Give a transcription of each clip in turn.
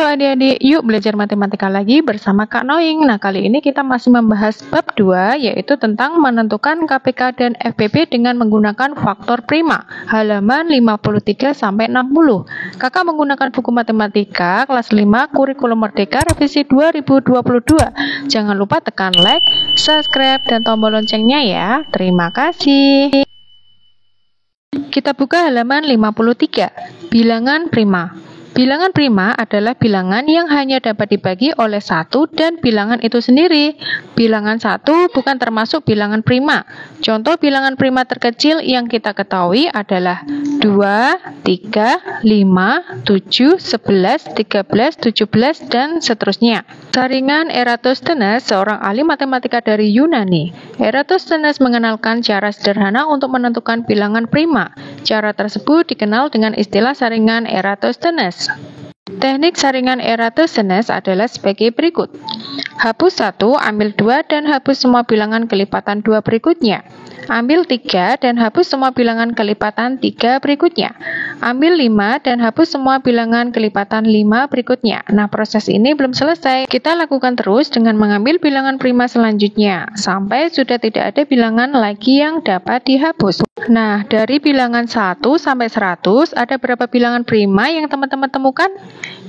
Halo adik-adik, yuk belajar matematika lagi bersama Kak Noing. Nah, kali ini kita masih membahas bab 2, yaitu tentang menentukan KPK dan FPP dengan menggunakan faktor prima. Halaman 53-60. Kakak menggunakan buku matematika kelas 5 Kurikulum Merdeka revisi 2022. Jangan lupa tekan like, subscribe, dan tombol loncengnya ya. Terima kasih. Kita buka halaman 53. Bilangan prima. Bilangan prima adalah bilangan yang hanya dapat dibagi oleh satu dan bilangan itu sendiri. Bilangan satu bukan termasuk bilangan prima. Contoh bilangan prima terkecil yang kita ketahui adalah 2, 3, 5, 7, 11, 13, 17, dan seterusnya. Saringan Eratosthenes, seorang ahli matematika dari Yunani. Eratosthenes mengenalkan cara sederhana untuk menentukan bilangan prima. Cara tersebut dikenal dengan istilah saringan Eratosthenes. Teknik saringan Eratosthenes adalah sebagai berikut. Hapus 1, ambil 2, dan hapus semua bilangan kelipatan 2 berikutnya. Ambil 3 dan hapus semua bilangan kelipatan 3 berikutnya. Ambil 5 dan hapus semua bilangan kelipatan 5 berikutnya. Nah, proses ini belum selesai. Kita lakukan terus dengan mengambil bilangan prima selanjutnya, sampai sudah tidak ada bilangan lagi yang dapat dihapus. Nah, dari bilangan 1 sampai 100, ada berapa bilangan prima yang teman-teman temukan?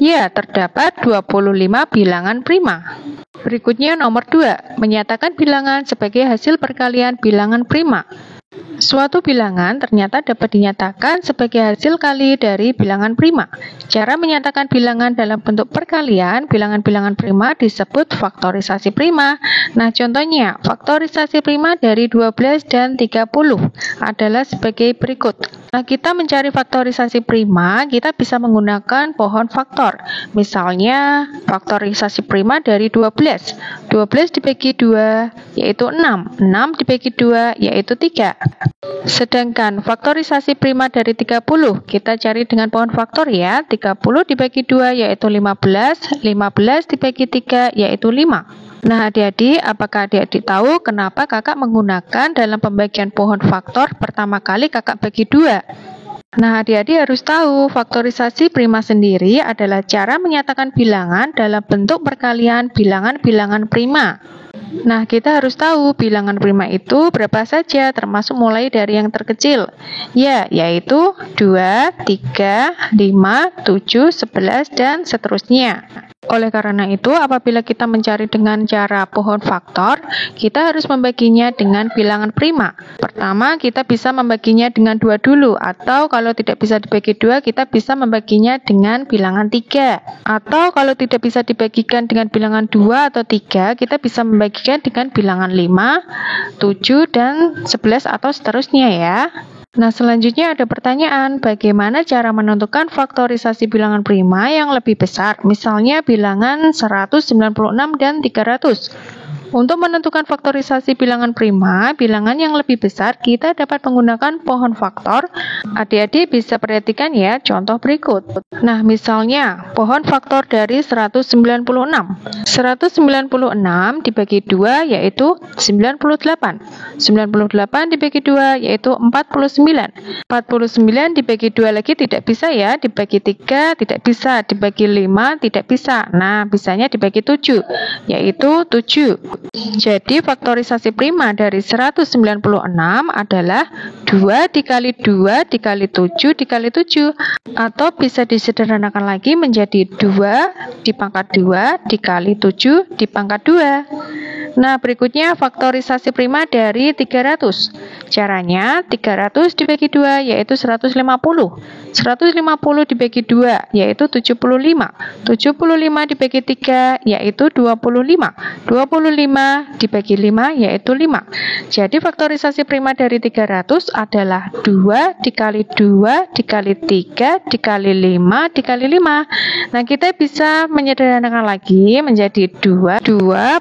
Ya, terdapat 25 bilangan prima. Berikutnya nomor 2, menyatakan bilangan sebagai hasil perkalian bilangan prima. Suatu bilangan ternyata dapat dinyatakan sebagai hasil kali dari bilangan prima. Cara menyatakan bilangan dalam bentuk perkalian bilangan-bilangan prima disebut faktorisasi prima. Nah, contohnya, faktorisasi prima dari 12 dan 30 adalah sebagai berikut. Nah, kita mencari faktorisasi prima, kita bisa menggunakan pohon faktor. Misalnya, faktorisasi prima dari 12. 12 dibagi 2, yaitu 6. 6 dibagi 2, yaitu 3. Sedangkan faktorisasi prima dari 30, kita cari dengan pohon faktor ya. 30 dibagi 2, yaitu 15. 15 dibagi 3, yaitu 5. Nah, adik-adik, apakah adik-adik tahu kenapa kakak menggunakan dalam pembagian pohon faktor pertama kali kakak bagi 2? Nah, adik-adik harus tahu, faktorisasi prima sendiri adalah cara menyatakan bilangan dalam bentuk perkalian bilangan-bilangan prima. Nah, kita harus tahu bilangan prima itu berapa saja, termasuk mulai dari yang terkecil. Ya, yaitu 2, 3, 5, 7, 11, dan seterusnya. Oleh karena itu, apabila kita mencari dengan cara pohon faktor, kita harus membaginya dengan bilangan prima. Pertama, kita bisa membaginya dengan 2 dulu, atau kalau tidak bisa dibagi 2, kita bisa membaginya dengan bilangan 3. Atau kalau tidak bisa dibagikan dengan bilangan 2 atau 3, kita bisa membagikan dengan bilangan 5, 7, dan 11, atau seterusnya ya. Nah, selanjutnya ada pertanyaan, bagaimana cara menentukan faktorisasi bilangan prima yang lebih besar? Misalnya bilangan 196 dan 300. Untuk menentukan faktorisasi bilangan prima, bilangan yang lebih besar, kita dapat menggunakan pohon faktor. Adik-adik bisa perhatikan ya contoh berikut. Nah, misalnya pohon faktor dari 196. 196 dibagi 2 yaitu 98. 98 dibagi 2 yaitu 49. 49 dibagi 2 lagi tidak bisa ya, dibagi 3 tidak bisa, dibagi 5 tidak bisa. Nah, bisanya dibagi 7 yaitu 7. Jadi faktorisasi prima dari 196 adalah 2 dikali 2 dikali 7 dikali 7, atau bisa disederhanakan lagi menjadi 2 dipangkat 2 dikali 7 dipangkat 2. Nah, berikutnya faktorisasi prima dari 300. Caranya 300 dibagi 2 yaitu 150. 150 dibagi 2 yaitu 75. 75 dibagi 3 yaitu 25. 25 dibagi 5 yaitu 5. Jadi faktorisasi prima dari 300 adalah 2 dikali 2 dikali 3 dikali 5 dikali 5. Nah, kita bisa menyederhanakan lagi menjadi 2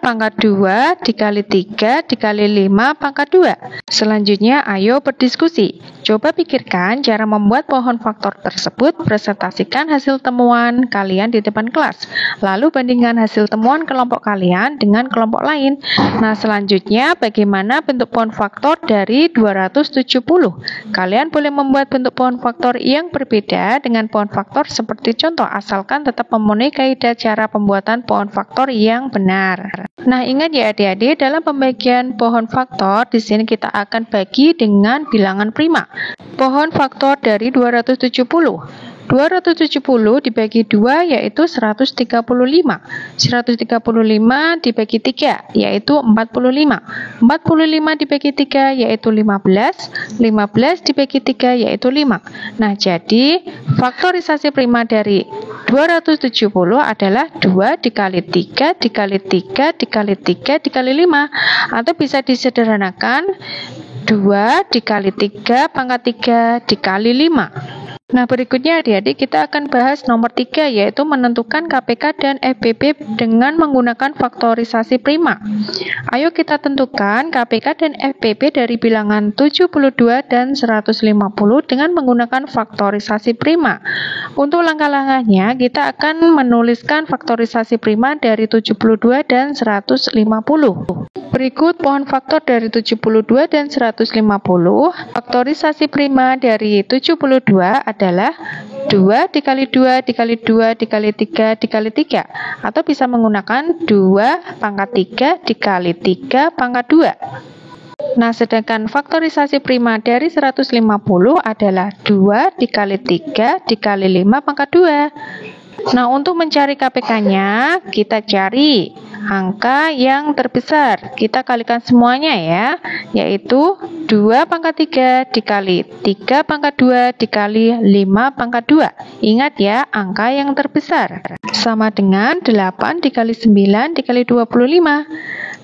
pangkat 2 dikali 3 dikali 5 pangkat 2. Selanjutnya, ayo berdiskusi. Coba pikirkan cara membuat pohon faktor tersebut, presentasikan hasil temuan kalian di depan kelas. Lalu bandingkan hasil temuan kelompok kalian dengan kelompok lain. Nah, selanjutnya bagaimana bentuk pohon faktor dari 270? Kalian boleh membuat bentuk pohon faktor yang berbeda dengan pohon faktor seperti contoh, asalkan tetap memenuhi kaidah cara pembuatan pohon faktor yang benar. Nah, ingat ya adik-adik, dalam pembagian pohon faktor, di sini kita akan bagi dengan bilangan prima. Pohon faktor dari 270. 270 dibagi 2 yaitu 135. 135 dibagi 3 yaitu 45. 45 dibagi 3 yaitu 15. 15 dibagi 3 yaitu 5. Nah, jadi faktorisasi prima dari 270 adalah 2 dikali 3 dikali 3 dikali 3 dikali 5, atau bisa disederhanakan 2 dikali 3 pangkat 3 dikali 5. Nah, berikutnya adik-adik kita akan bahas nomor 3, yaitu menentukan KPK dan FPP dengan menggunakan faktorisasi prima. Ayo kita tentukan KPK dan FPP dari bilangan 72 dan 150 dengan menggunakan faktorisasi prima. Untuk langkah-langkahnya, kita akan menuliskan faktorisasi prima dari 72 dan 150. Berikut pohon faktor dari 72 dan 150. Faktorisasi prima dari 72 adalah 2 dikali 2 dikali 2 dikali 3 dikali 3, atau bisa menggunakan 2 pangkat 3 dikali 3 pangkat 2. Nah, sedangkan faktorisasi prima dari 150 adalah 2 dikali 3 dikali 5 pangkat 2. Nah, untuk mencari KPK-nya, kita cari angka yang terbesar. Kita kalikan semuanya ya, yaitu 2 pangkat 3 dikali 3 pangkat 2 dikali 5 pangkat 2. Ingat ya, angka yang terbesar. Sama dengan 8 dikali 9 dikali 25.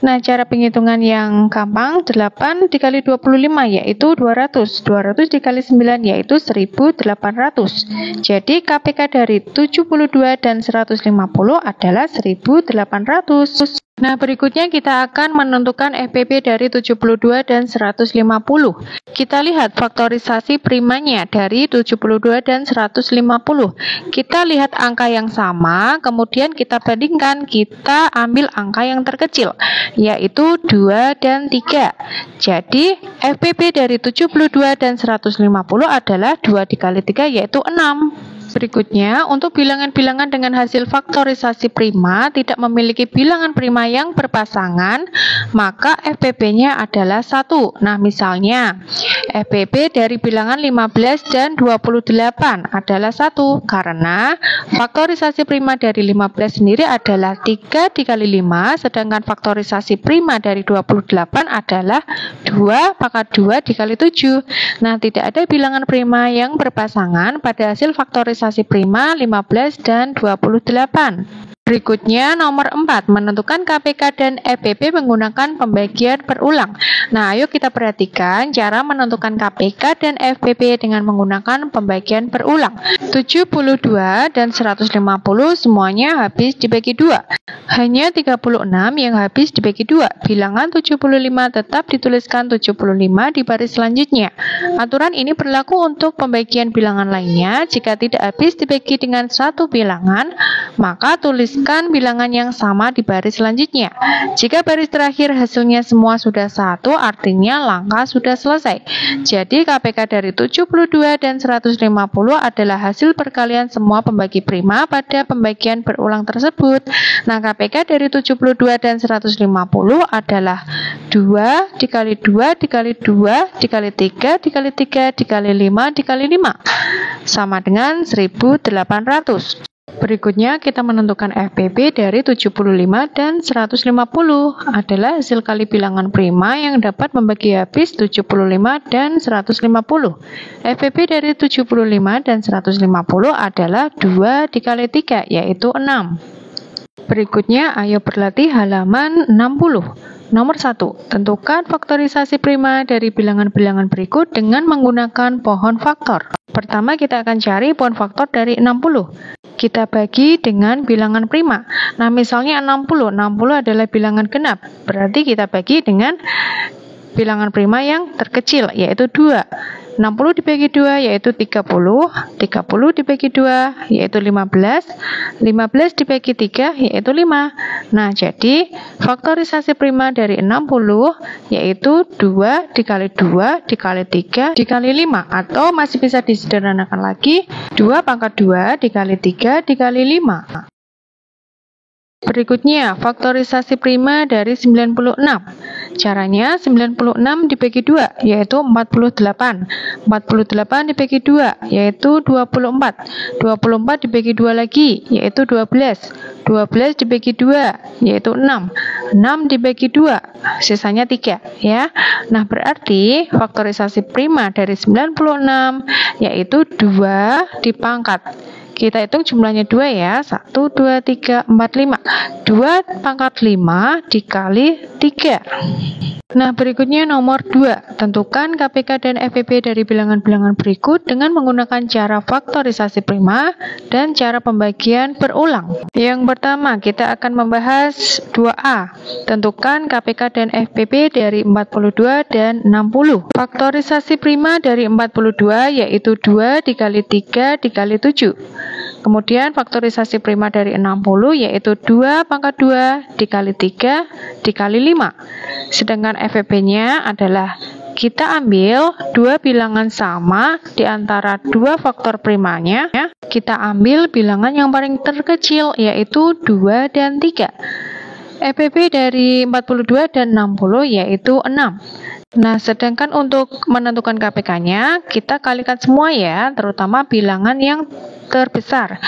Nah, cara penghitungan yang gampang, 8 dikali 25 yaitu 200. 200 dikali 9 yaitu 1800. Jadi KPK dari 72 dan 150 adalah 1800. Nah, berikutnya kita akan menentukan FPP dari 72 dan 150. Kita lihat faktorisasi primanya dari 72 dan 150. Kita lihat angka yang sama, kemudian kita bandingkan, kita ambil angka yang terkecil, yaitu 2 dan 3. Jadi, FPP dari 72 dan 150 adalah 2 dikali 3 yaitu 6. Berikutnya, untuk bilangan-bilangan dengan hasil faktorisasi prima tidak memiliki bilangan prima yang berpasangan, maka FPP-nya adalah 1. Nah, misalnya, FPP dari bilangan 15 dan 28 adalah 1, karena faktorisasi prima dari 15 sendiri adalah 3 dikali 5, sedangkan faktorisasi prima dari 28 adalah 2 pangkat 2 dikali 7. Nah, tidak ada bilangan prima yang berpasangan pada hasil faktorisasi prima 15 dan 28. Berikutnya nomor 4, menentukan KPK dan FPP menggunakan pembagian berulang. Nah, ayo kita perhatikan cara menentukan KPK dan FPP dengan menggunakan pembagian berulang. 72 dan 150 semuanya habis dibagi 2. Hanya 36 yang habis dibagi 2. Bilangan 75 tetap dituliskan 75 di baris selanjutnya. Aturan ini berlaku untuk pembagian bilangan lainnya. Jika tidak habis dibagi dengan satu bilangan, maka tuliskan bilangan yang sama di baris selanjutnya. Jika baris terakhir hasilnya semua sudah 1, artinya langkah sudah selesai. Jadi KPK dari 72 dan 150 adalah hasil perkalian semua pembagi prima pada pembagian berulang tersebut. Nah, KPK dari 72 dan 150 adalah 2 dikali 2 dikali 2 dikali 3 dikali 3 dikali 5 dikali 5 sama dengan 1800. Berikutnya kita menentukan FPP dari 75 dan 150 adalah hasil kali bilangan prima yang dapat membagi habis 75 dan 150. FPP dari 75 dan 150 adalah 2 dikali 3 yaitu 6. Berikutnya ayo berlatih halaman 60. Nomor 1, tentukan faktorisasi prima dari bilangan-bilangan berikut dengan menggunakan pohon faktor. Pertama kita akan cari pohon faktor dari 60. Kita bagi dengan bilangan prima. Nah, misalnya 60 adalah bilangan genap. Berarti kita bagi dengan bilangan prima yang terkecil, yaitu 2. 60 dibagi 2 yaitu 30, 30 dibagi 2 yaitu 15, 15 dibagi 3 yaitu 5. Nah, jadi faktorisasi prima dari 60 yaitu 2 dikali 2 dikali 3 dikali 5, atau masih bisa disederhanakan lagi 2 pangkat 2 dikali 3 dikali 5. Berikutnya, faktorisasi prima dari 96. Caranya 96 dibagi 2 yaitu 48. 48 dibagi 2 yaitu 24. 24 dibagi 2 lagi yaitu 12. 12 dibagi 2 yaitu 6. 6 dibagi 2 sisanya 3 ya. Nah, berarti faktorisasi prima dari 96 yaitu 2 dipangkat. Kita hitung jumlahnya 2 ya. 1, 2, 3, 4, 5. 2 pangkat 5 dikali 3. Nah, berikutnya nomor 2. Tentukan KPK dan FPP dari bilangan-bilangan berikut dengan menggunakan cara faktorisasi prima dan cara pembagian berulang. Yang pertama, kita akan membahas 2A. Tentukan KPK dan FPP dari 42 dan 60. Faktorisasi prima dari 42 yaitu 2 dikali 3 dikali 7. Kemudian faktorisasi prima dari 60 yaitu 2 pangkat 2 dikali 3 dikali 5. Sedangkan FPP-nya adalah kita ambil dua bilangan sama di antara dua faktor primanya. Kita ambil bilangan yang paling terkecil yaitu 2 dan 3. FPP dari 42 dan 60 yaitu 6. Nah, sedangkan untuk menentukan KPK-nya, kita kalikan semua ya, terutama bilangan yang terbesar.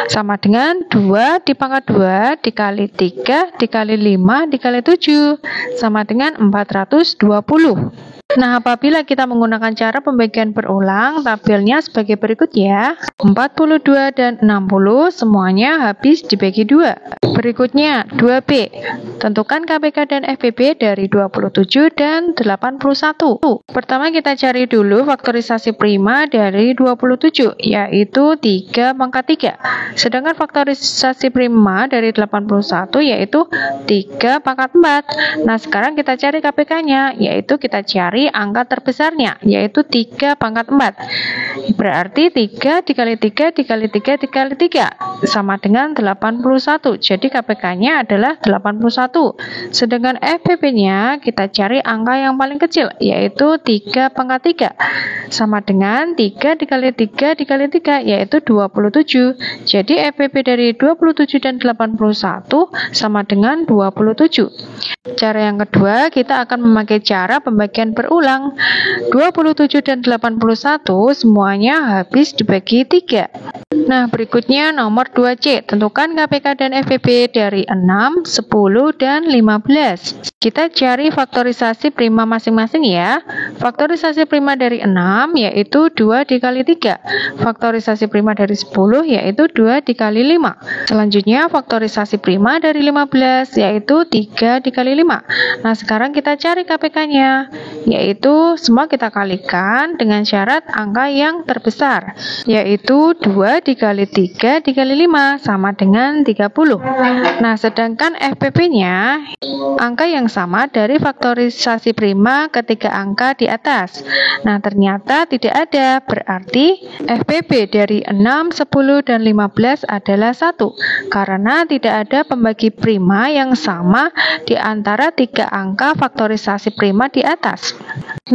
Sama dengan 2 dipangkat 2 dikali 3 dikali 5 dikali 7. Sama dengan 420. Nah, apabila kita menggunakan cara pembagian berulang, tabelnya sebagai berikut ya. 42 dan 60 semuanya habis dibagi 2. Berikutnya 2B. Tentukan KPK dan FPP dari 27 dan 81. Pertama kita cari dulu faktorisasi prima dari 27, yaitu 3 pangkat 3. Sedangkan faktorisasi prima dari 81 yaitu 3 pangkat 4. Nah, sekarang kita cari KPK-nya, yaitu kita cari angka terbesarnya, yaitu 3 pangkat 4. Berarti 3 dikali 3 dikali 3 dikali 3 sama dengan 81. Jadi KPK-nya adalah 81. Sedangkan FPP-nya kita cari angka yang paling kecil, yaitu 3 pangkat 3. Sama dengan 3 dikali 3 dikali 3, yaitu 27. Jadi FPP dari 27 dan 81 sama dengan 27. Cara yang kedua, kita akan memakai cara pembagian berulang. 27 dan 81 semuanya habis dibagi 3. Nah, berikutnya nomor 2C. Tentukan KPK dan FPP dari 6, 10, dan 15. Kita cari faktorisasi prima masing-masing ya. Faktorisasi prima dari 6 yaitu 2 dikali 3. Faktorisasi prima dari 10 yaitu 2 dikali 5. Selanjutnya faktorisasi prima dari 15 yaitu 3 dikali 5. Nah, sekarang kita cari KPK-nya, yaitu semua kita kalikan dengan syarat angka yang terbesar, yaitu 2 dikali 3 dikali 5 sama dengan 30. Nah, sedangkan FPP-nya angka yang sama dari faktorisasi prima ketiga angka di atas. Nah, ternyata tidak ada, berarti FPP dari 6, 10, dan 15 adalah 1, karena tidak ada pembagi prima yang sama di antara tiga angka faktorisasi prima di atas.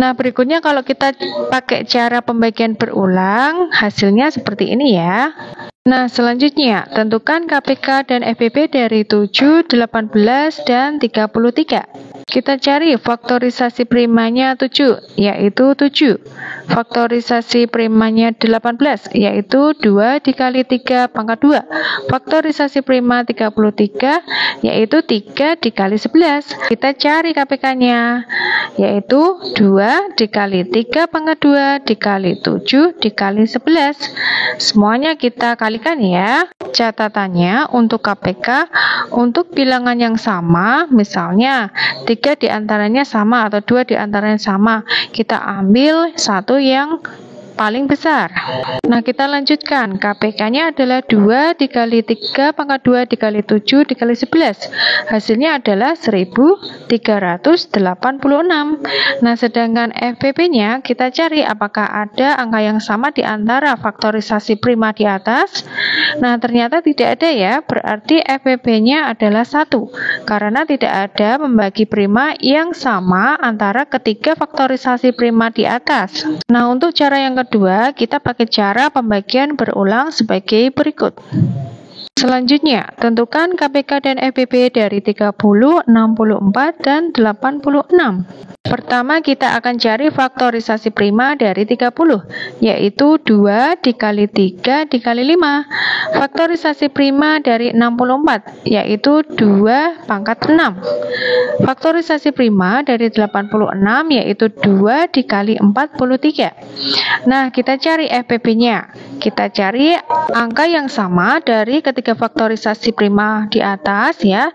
Nah, berikutnya kalau kita pakai cara pembagian berulang, hasilnya seperti ini ya. Nah, selanjutnya, tentukan KPK dan FPP dari 7, 18, dan 33. Kita cari faktorisasi primanya 7, yaitu 7. Faktorisasi primanya 18, yaitu 2 dikali 3 pangkat 2. Faktorisasi prima 33, yaitu 3 dikali 11. Kita cari KPK-nya, yaitu 2 dikali 3 pangkat 2 dikali 7 dikali 11. Semuanya kita kalikan ya. Catatannya untuk KPK, untuk bilangan yang sama, misalnya 3 diantaranya sama atau 2 diantaranya sama, kita ambil satu yang paling besar. Nah, kita lanjutkan. KPK-nya adalah 2 dikali 3 pangkat 2 dikali 7 dikali 11. Hasilnya adalah 1386. Nah, sedangkan FPP-nya kita cari apakah ada angka yang sama di antara faktorisasi prima di atas. Nah, ternyata tidak ada ya, berarti FPP-nya adalah 1, karena tidak ada membagi prima yang sama antara ketiga faktorisasi prima di atas. Nah, untuk cara yang kedua, kita pakai cara pembagian berulang sebagai berikut. Selanjutnya, tentukan KPK dan FPP dari 30, 64, dan 86. Pertama, kita akan cari faktorisasi prima dari 30, yaitu 2 dikali 3 dikali 5. Faktorisasi prima dari 64, yaitu 2 pangkat 6. Faktorisasi prima dari 86, yaitu 2 dikali 43. Nah, kita cari FPP-nya. Kita cari angka yang sama dari ketiga faktorisasi prima di atas ya.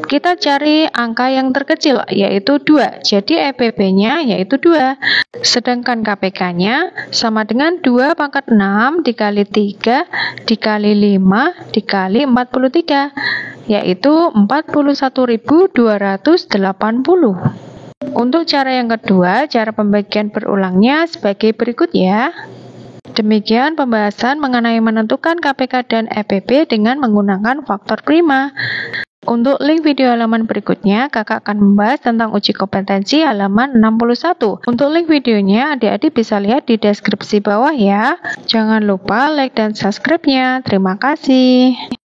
Kita cari angka yang terkecil, yaitu 2. Jadi FPP-nya yaitu 2. Sedangkan KPK-nya sama dengan 2 pangkat 6 dikali 3 dikali 5 dikali 43, yaitu 41.280. Untuk cara yang kedua, cara pembagian berulangnya sebagai berikut ya. Demikian pembahasan mengenai menentukan KPK dan FPP dengan menggunakan faktor prima. Untuk link video halaman berikutnya, kakak akan membahas tentang uji kompetensi halaman 61. Untuk link videonya, adik-adik bisa lihat di deskripsi bawah ya. Jangan lupa like dan subscribe-nya. Terima kasih.